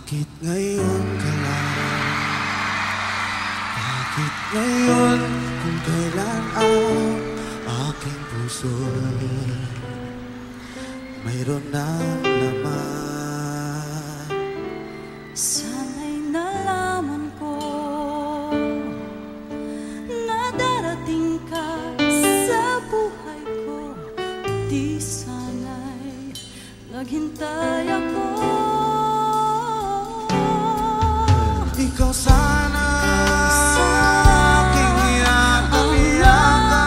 Bakit ngayon ka lang? Bakit ngayon kung kailan ang aking puso mayroon ng laman? Sana'y nalaman ko na darating ka sa buhay ko. Di sana'y naghintay ako. Ikaw sana aking yakap-yakap,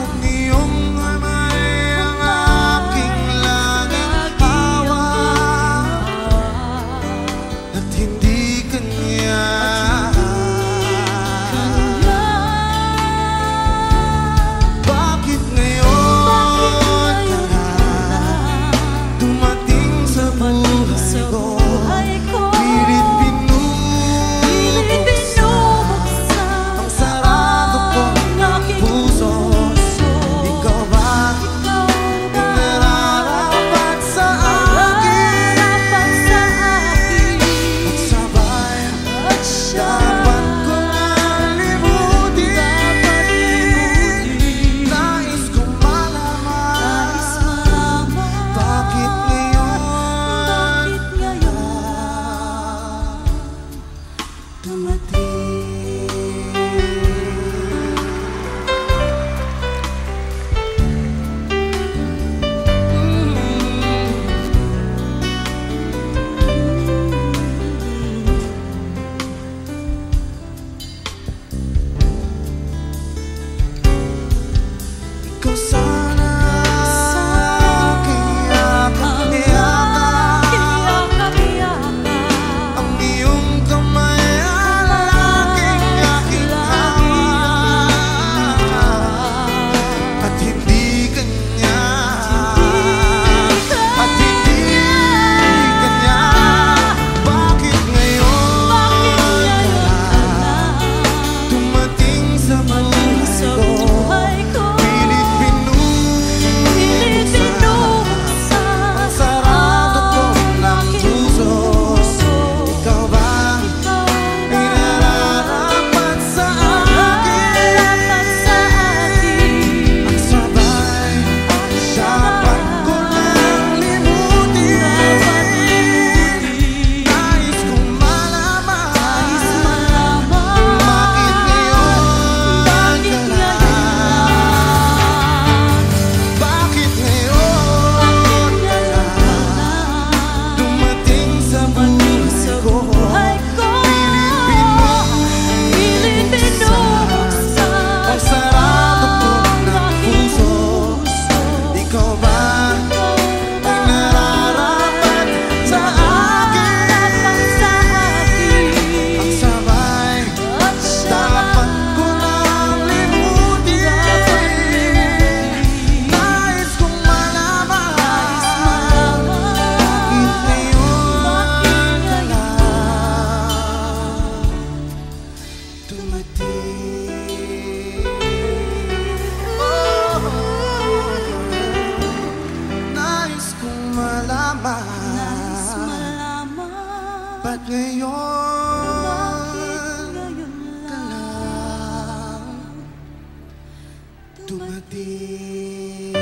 at iyong kamay ang aking laging hawak, at hindi kanya. Bakit ngayon ka lang dumating sa buhay ko? Ikaw sana aking yakap-yakap, ang iyong kamay ang laging aking hawak, at hindi kanya, at hindi kanya. Bakit ngayon ka lang dumating sa buhay ko? Nais kong malaman, ba't ngayon ka lang dumating?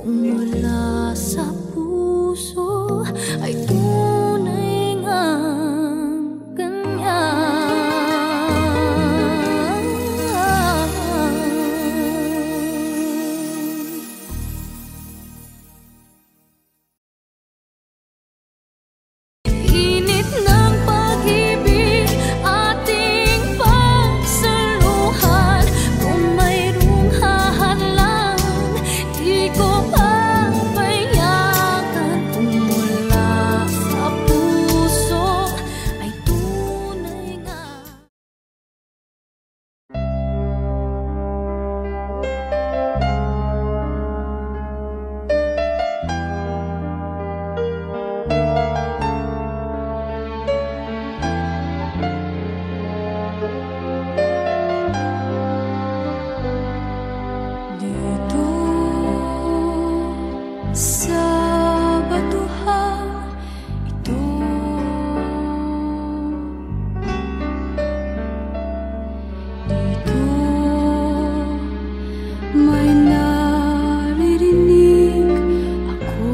kung mula sa puso ay tunay ngang ganyan. Init ng pag-ibig ating pagsaluhan, kung mayroong hahalang di ko papayagan, kung mula sa puso ay tunay nga. Dito sa batuhan ito, dito may naririnig ako.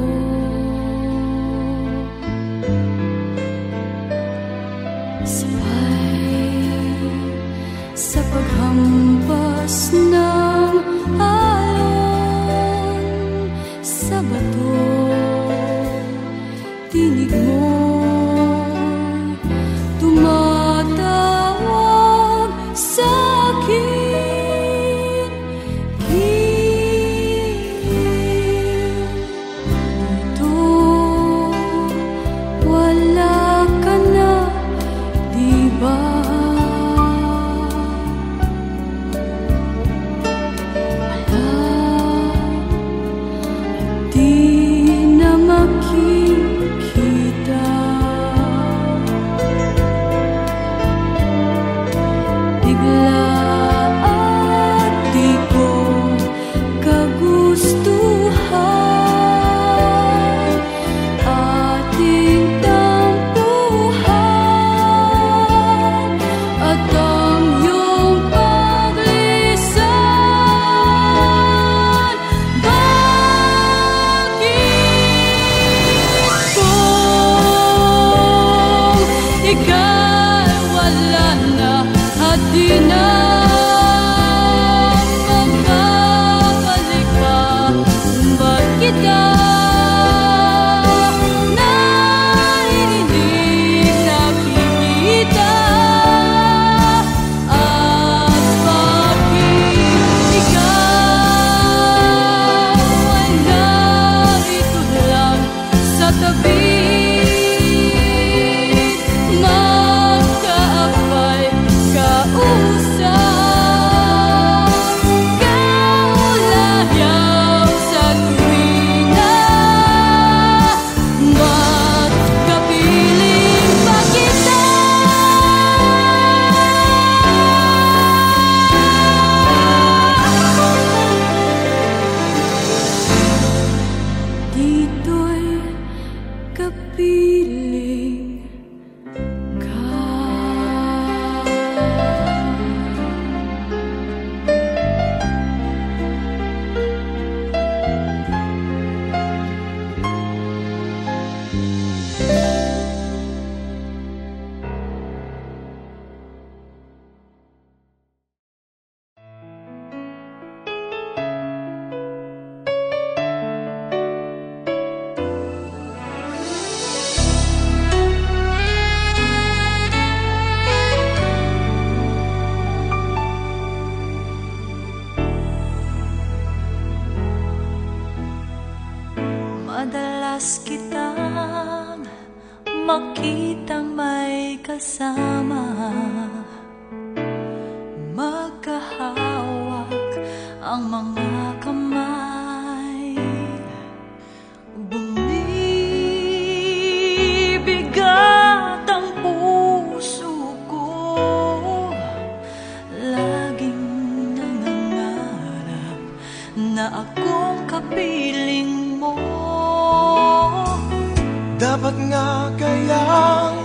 Sabay sa paghampas ng alon sa bato, tinig mo'y tumatawag sa'kin. Dito wala ka na, di ba? Di na makikita, bigla at di ko kagustuhan ating tampuhan at ang iyong paglisan. Ika'y wala na at di na magbabalik pa. Ba't kita narinig, nakikita at bakit ikaw ay narito lang sa tabi? Magkaabay, kausap, kaulayaw sa tuwina. Ba't kapiling pa kita? Dito'y kapiling ka. Madalas kitang makitang may kasama, magkahawak ang mga kamay, bumibigat ang puso ko, laging nangangarap na akong kapiling mo. Dapat nga kayang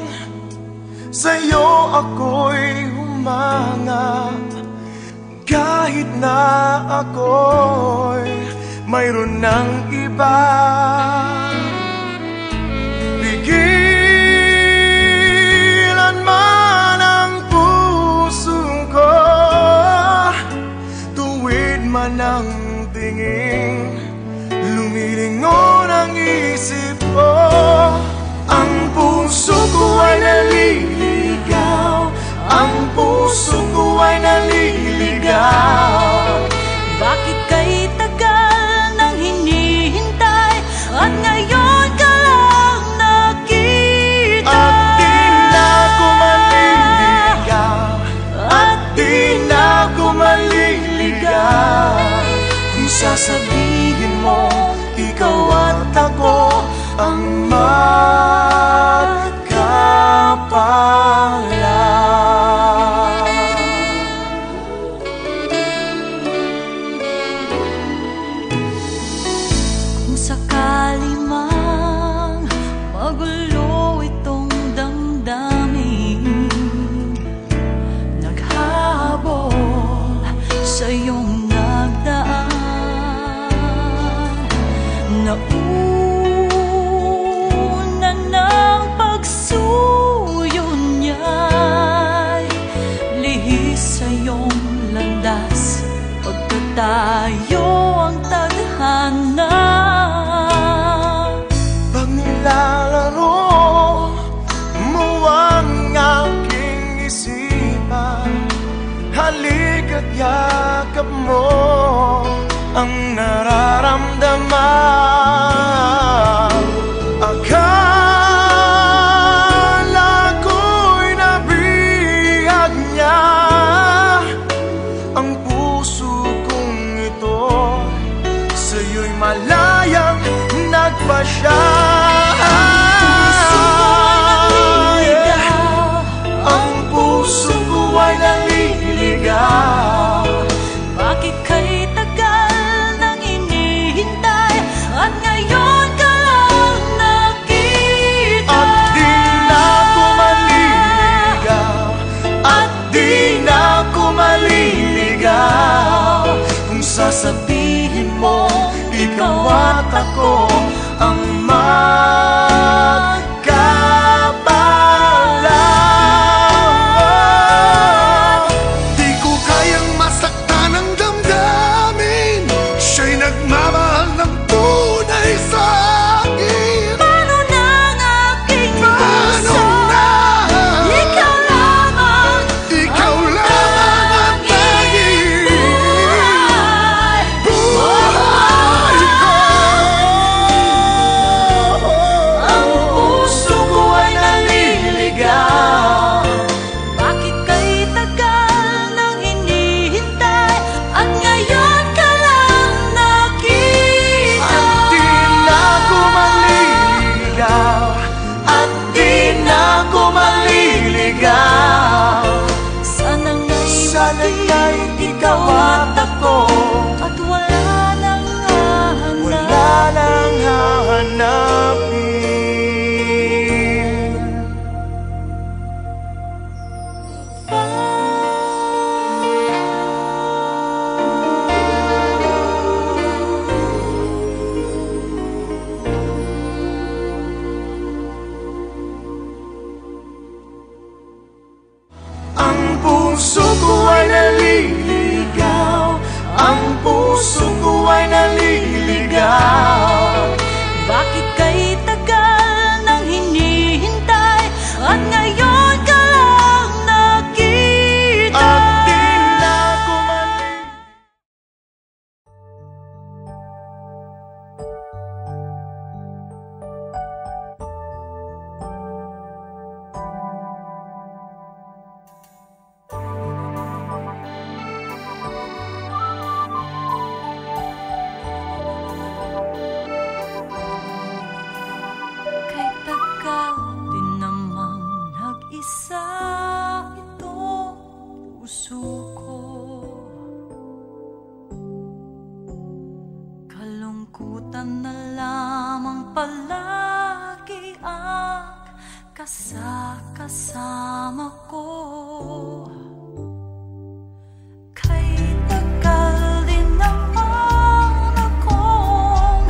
sa'yo ako'y humanga, kahit na ako'y mayroon ng pa. Pigilan man ang puso ko, tuwid man ang tingin, lumilingon ang isip ko. Ang puso ko ay naliligaw, ang puso ko ay naliligaw. Bakit kay tagal nang hinihintay at ngayon ka lang nakita? At di na ako maliligaw, at di na ako maliligaw, kung sasabihin mo ikaw at ako ang magkapalang. Kung sakali mang magulo itong damdamin, naghabol sa iyong nagdaan, nauna ng pagsuyo niya'y lihis sa iyong landas, pagkatayo ang tadhana. Pag nilalaro mo ang aking isipan, halika't yakap mo ang nararamdaman. Akala ko'y nabihag niya ang puso kong ito, sa'yo'y malayang nagpasya. Ang puso ko ay naliligaw. Bakit kay tagal nang inihintay at ngayon ka lang nakita? At di na ako maliligaw, at di na ako maliligaw, kung sasabihin mo ikaw at ako ang magkapalang. Di ko kayang masaktan ang damdamin, siya'y nagmamahal ng tunay sa akin. Paano na ang aking Paano puso? na? Ikaw lamang Ikaw lamang ang tanging buhay ko. Ang puso ko ay naliligaw. Bakit kay tagal nang hinihintay at ngayon ka lang nakita? At di na ako maliligaw, at di na ako maliligaw. Sana'y ikaw at ako, At wala nang hahanap. wala nang hahanapin. Ang puso ko ay naliligaw, ang puso ko ay naliligaw. Bakit kay tagal nang hinihintay at ngayon ka lang nakita? At di na ako maliligaw. Kay tagal din namang nag-isa itong puso ko. Kalungkutan na lamang palagi ang kasama ko. Kay tagal din namang akong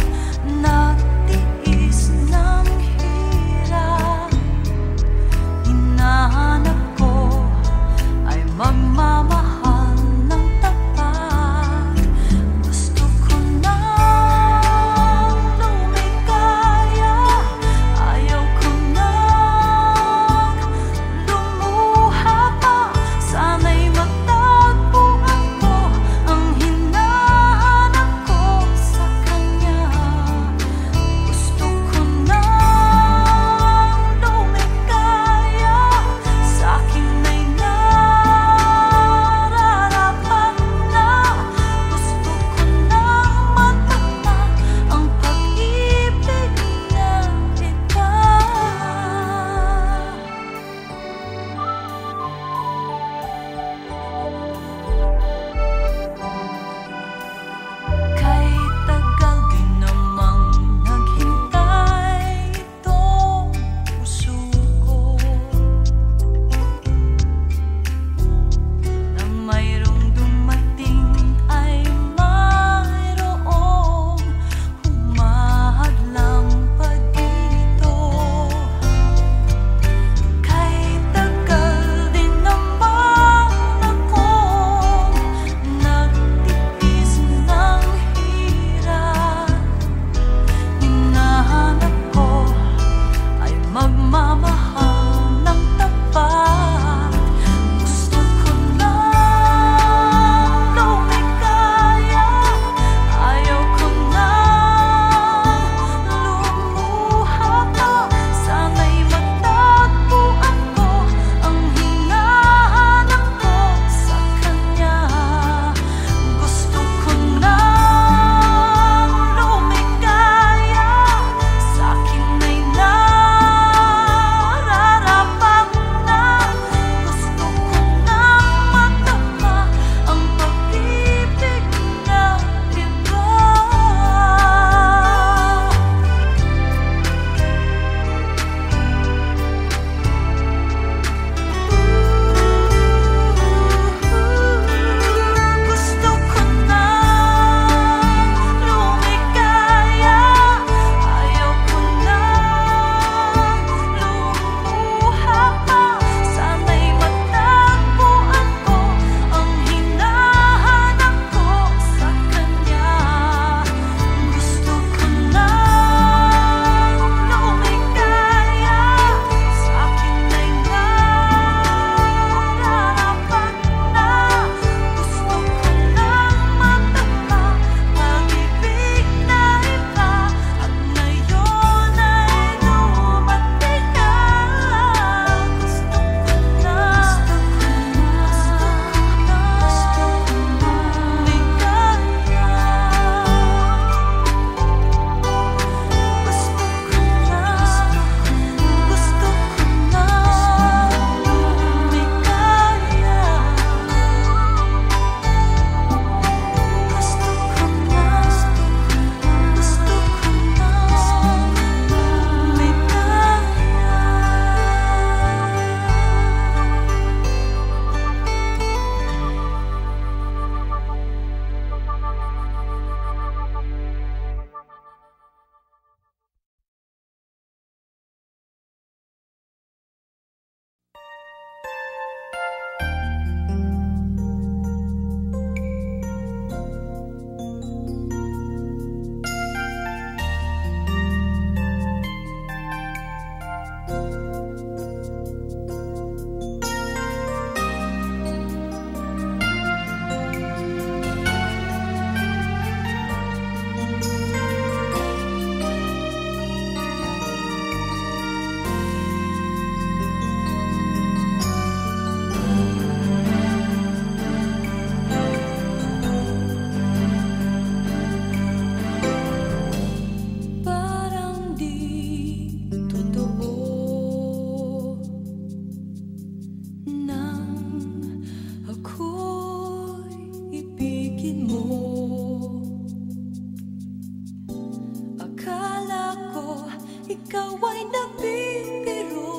ikaw ay nagbibiro,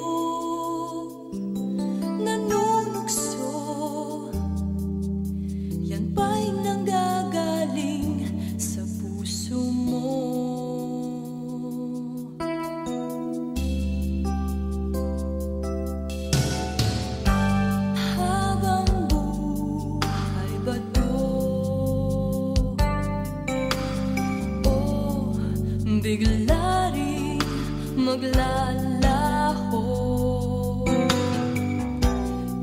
nanunukso. Yan ba'y nanggagaling sa puso mo? Habang buhay ba to? O bigla rin maglalaho?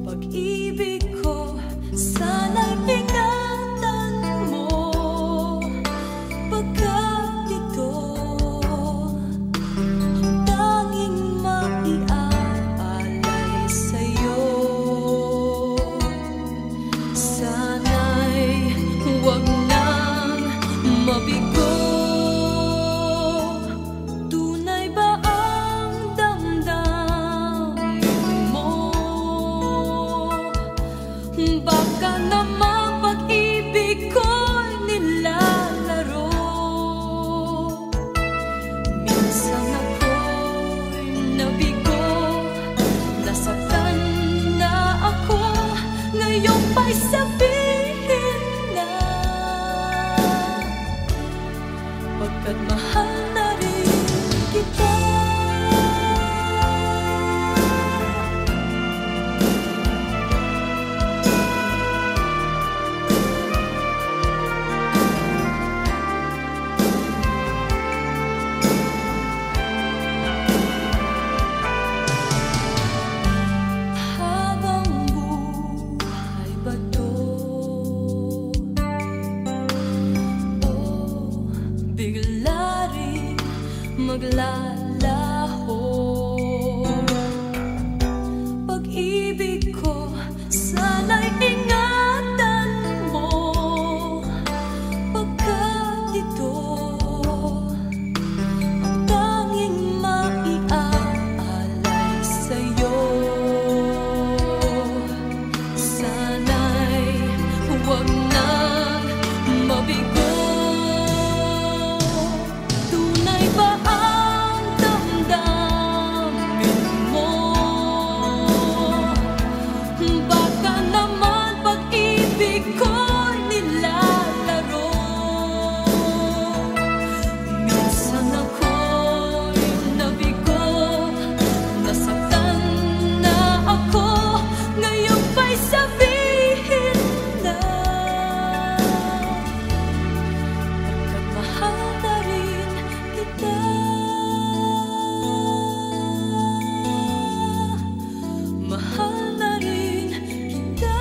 Pag-ibig ko sana'y ingatan mo, pagkat ito ang tanging maiaalay sa'yo. Sana'y huwag nang mabigo. Tunay ba ang damdamin mo? Baka naman pag-ibig ko'y nilalaro. Minsan ako'y nabigo, nasaktan na ako. Ngayon ba'y sabihin na, pagkat mahal na rin kita. Habang buhay ba to? O bigla rin maglalaho? Pag-ibig ko sana'y ingatan mo, pagkat ito ang tanging maiaalay sa'yo. Sana'y huwag nang mabigo. Tunay ba ang damdamin mo? Baka naman pag-ibig ko'y nilalaro. Minsan ako'y nabigo, nasaktan na ako. Ngayon ba'y sabihin na, pagkat mahal na rin kita. Mahal na rin kita.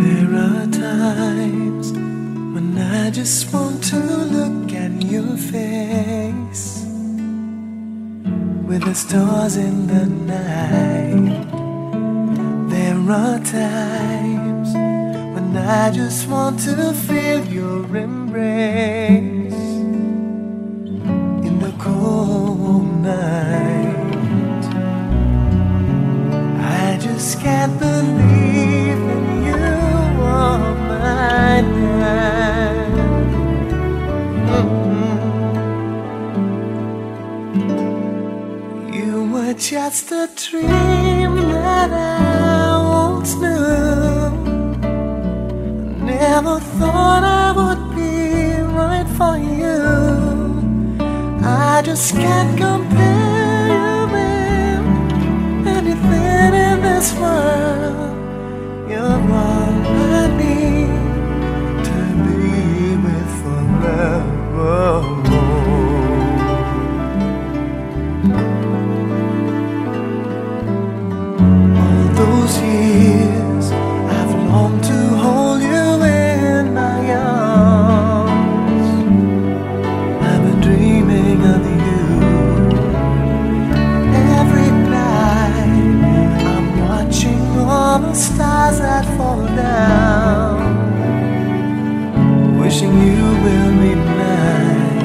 There are times when I just want to look at your face, with the stars in the night. There are times when I just want to feel your embrace in the cold night. I just can't believe that you are mine now. just a dream that I once knew. Never thought I would be right for you. I just can't compare you with anything in this world. You're all I need to be with forevermore. Those years I've longed to hold you in my arms. I've been dreaming of you. Every night I'm watching all the stars that fall down, wishing you will be mine.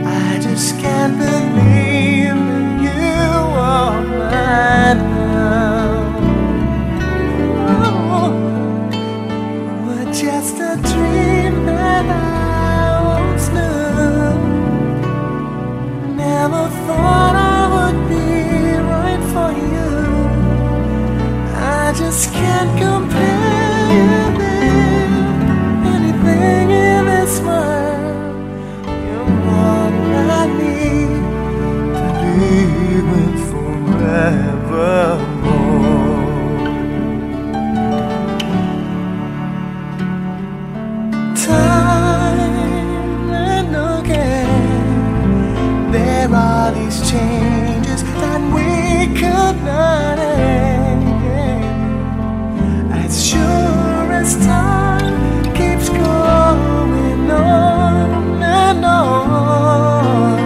I just can't believe that you are mine now. Oh, but just a dream that I once knew. Never thought I would be right for you. I just can't compare you with anything in this world. You're all I need to be with forevermore. Time and again, there are these changes that we could not end. As sure as time keeps going on and on,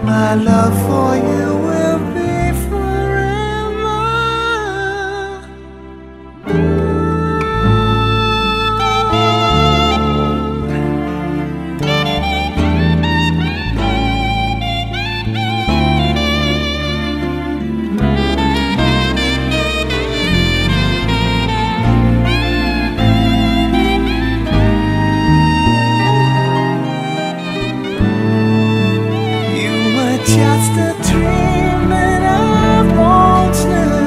my love for you will be forever. Just a dream that I once knew.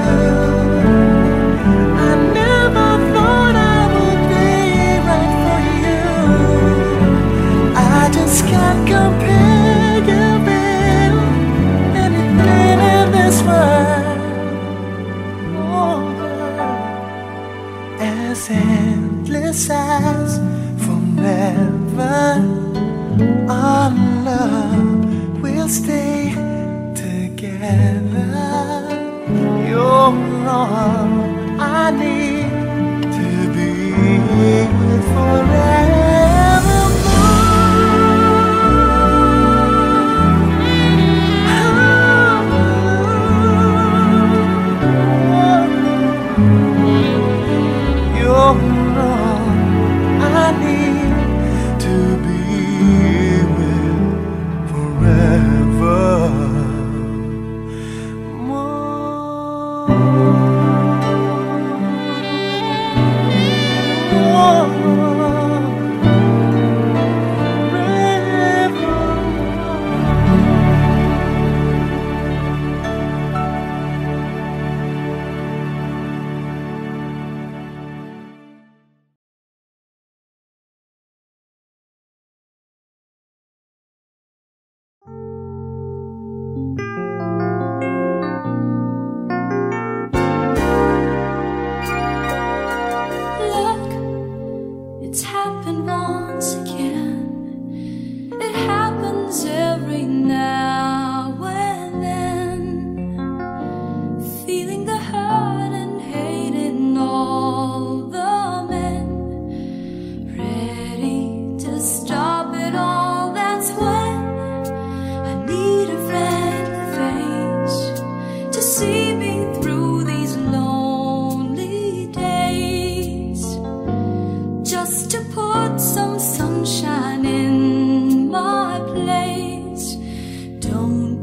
I never thought I would be right for you. I just can't compare you with anything in this world. Oh, as endless as forever, our love will stay together. You're all I need to be with forevermore. You're all I need to be with forever. It's happened once again. It happens every now and then. Feeling the hurt and hating all the men. Ready to stop it all, that's when I need a friendly face to see me through these lonely days. Just to put some sunshine in my place. Don't